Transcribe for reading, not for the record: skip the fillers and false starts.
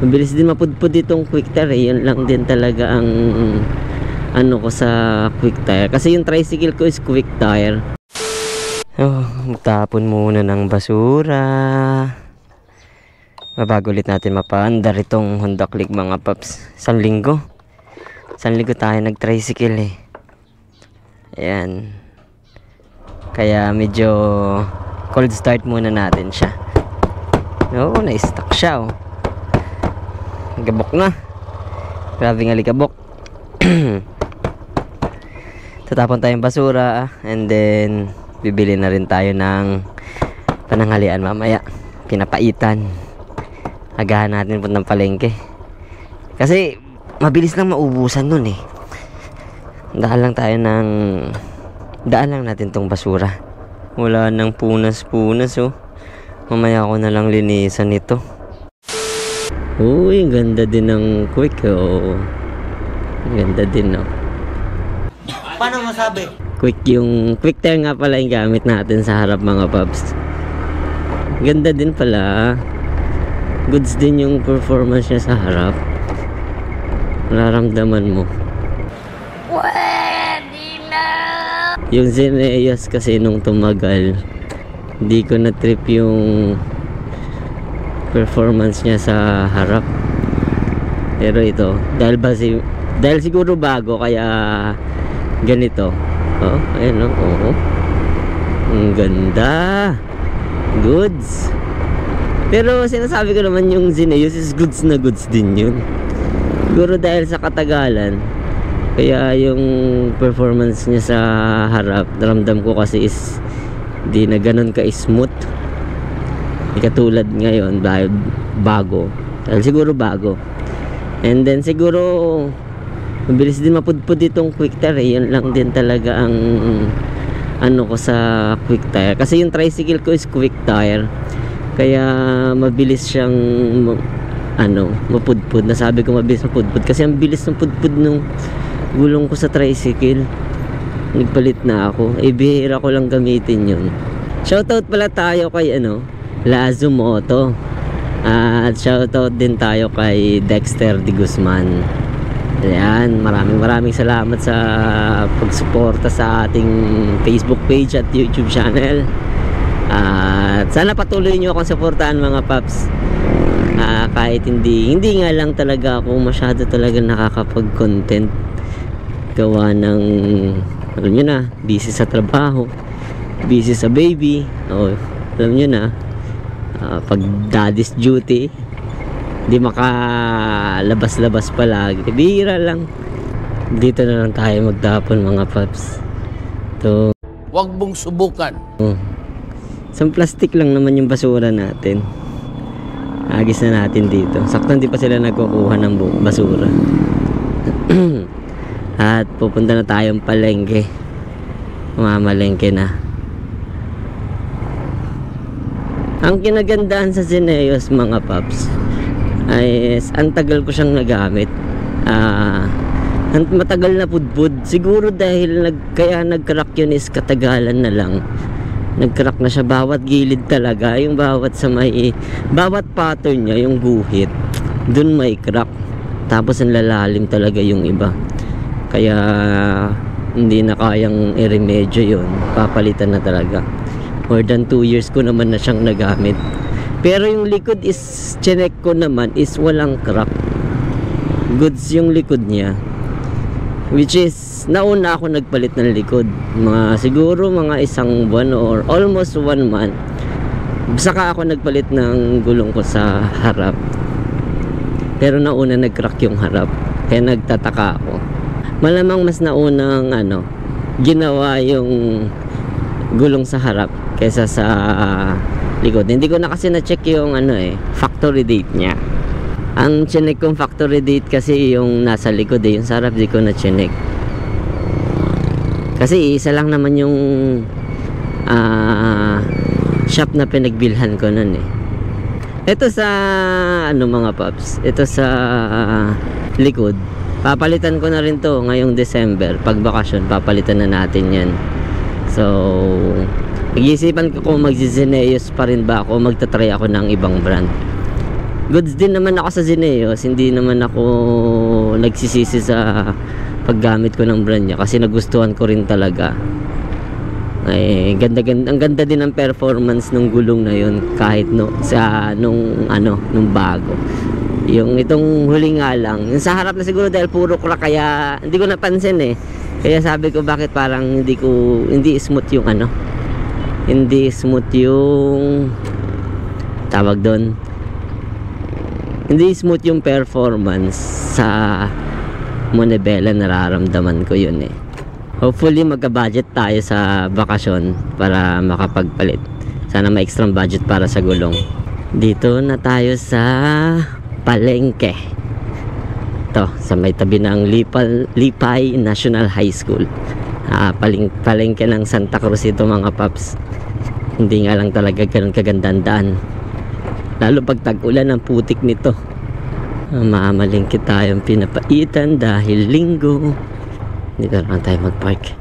Mabilis din mapudpud itong quick tire eh. Yun lang din talaga ang ano ko sa quick tire. Kasi yung tricycle ko is quick tire. Oh, magtapon muna ng basura. Bago ulit natin mapaandar itong Honda Click mga paps. Isang linggo tayo nag-tricycle eh. Ayan. Kaya medyo cold start muna natin siya. Oo, na-stuck siya oh. Gabok na. Grabe nga likabok. Tatapon tayong basura and then bibili na rin tayo ng pananghalian mamaya. Pinapaitan. Agahan natin puntang palengke. Kasi mabilis lang maubusan nun eh. Daan lang natin tong basura. Wala nang punas-punas oh. Mamaya ako na lang linisan ito. Uy, ganda din ng quick oh. Ganda din oh. Paano masabi? Quick yung quick tire nga pala yung gamit natin sa harap mga paps. Ganda din pala. Goods din yung performance niya sa harap. Nararamdaman mo. Pwede na! Yung Zeneas kasi nung tumagal, hindi ko na trip yung performance niya sa harap. Pero ito, dahil siguro bago kaya ganito. Oh, ayun oh. Oh. Ang ganda. Goods. Pero sinasabi ko naman yung Zeneas is goods na goods din yun. Siguro dahil sa katagalan, kaya yung performance niya sa harap, naramdam ko kasi is di na ganun ka-smooth. Di katulad ngayon dahil bago. Dahil siguro bago. And then siguro mabilis din mapudpud itong quick tire eh. Yun lang din talaga ang ano ko sa quick tire. Kasi yung tricycle ko is quick tire. Kaya mabilis siyang mapudpud. Nasabi ko mabilis mapudpud kasi ang bilis ng pudpud nung gulong ko sa tricycle. Nagpalit na ako. Bihira ko lang gamitin yun. Shoutout pala tayo kay Lazo Moto. At shoutout din tayo kay Dexter de Guzman. Ayan, maraming salamat sa pagsuporta sa ating Facebook page at YouTube channel. At sana patuloy nyo akong suportahan mga paps. Kahit hindi nga lang talaga ako masyado talaga nakakapag-content. Gawa ng alam nyo na, busy sa trabaho, busy sa baby. Alam nyo na, pag daddy's duty, hindi makalabas-labas palagi. Bihira lang. Dito na lang tayo magtapon mga paps. Ito. Huwag mong subukan. Isang plastic lang naman yung basura natin. Agis na natin dito. Sakto hindi pa sila nagkukuha ng basura. At pupunta na tayong palengke. Mamalengke na. Ang kinagandaan sa Zeneas mga paps ay ang tagal ko siyang nagamit. Matagal na pudpud. Siguro dahil kaya nag-crack yun is katagalan na lang. Nag-crack na siya bawat gilid talaga. Yung bawat pattern niya, yung guhit, dun may crack. Tapos ang lalalim talaga yung iba. Kaya hindi na kayang i-remedyo yun. Papalitan na talaga. More than 2 years ko naman na siyang nagamit. Pero yung likod is chinek ko naman is walang crack. Goods yung likod niya. Which is nauna ako nagpalit ng likod. Siguro mga isang buwan or almost 1 month. Saka ako nagpalit ng gulong ko sa harap. Pero nauna nag-crack yung harap. Kaya nagtataka ako. Malamang mas naunang ginawa yung gulong sa harap kaysa sa likod. Hindi ko na kasi na-check yung factory date niya. Ang chinek kong factory date kasi yung nasa likod yung sa harap di ko na-check. Kasi isa lang naman yung shop na pinagbilhan ko nun Ito sa mga paps, ito sa likod. Papalitan ko na rin to ngayong December. Pag bakasyon, papalitan na natin yan. So, nag-iisipan ko kung mag-Zeneas pa rin ba ako, magta-try ako ng ibang brand. Goods din naman ako sa Xineos, hindi naman ako nagsisisi sa paggamit ko ng brand niya kasi nagustuhan ko rin talaga. Ay, ang ganda din ng performance ng gulong na yun kahit nung bago. Yung itong huli nga lang, yung sa harap na siguro dahil puro crack kaya hindi ko napansin eh. Kaya sabi ko bakit parang hindi smooth yung hindi smooth yung tawag doon. Hindi smooth yung performance sa Monebella, nararamdaman ko yun eh. Hopefully magka-budget tayo sa bakasyon para makapagpalit. Sana may extra budget para sa gulong. Dito na tayo sa palengke. Ito, sa may tabi ng Lipay National High School. Palengke ng Santa Cruz ito mga paps. Hindi nga lang talaga ganun kagandang daan. Lalo pag tag-ulan ang putik nito. Mamalingkit tayong pinapaitan dahil linggo. Dito lang tayo mag-park.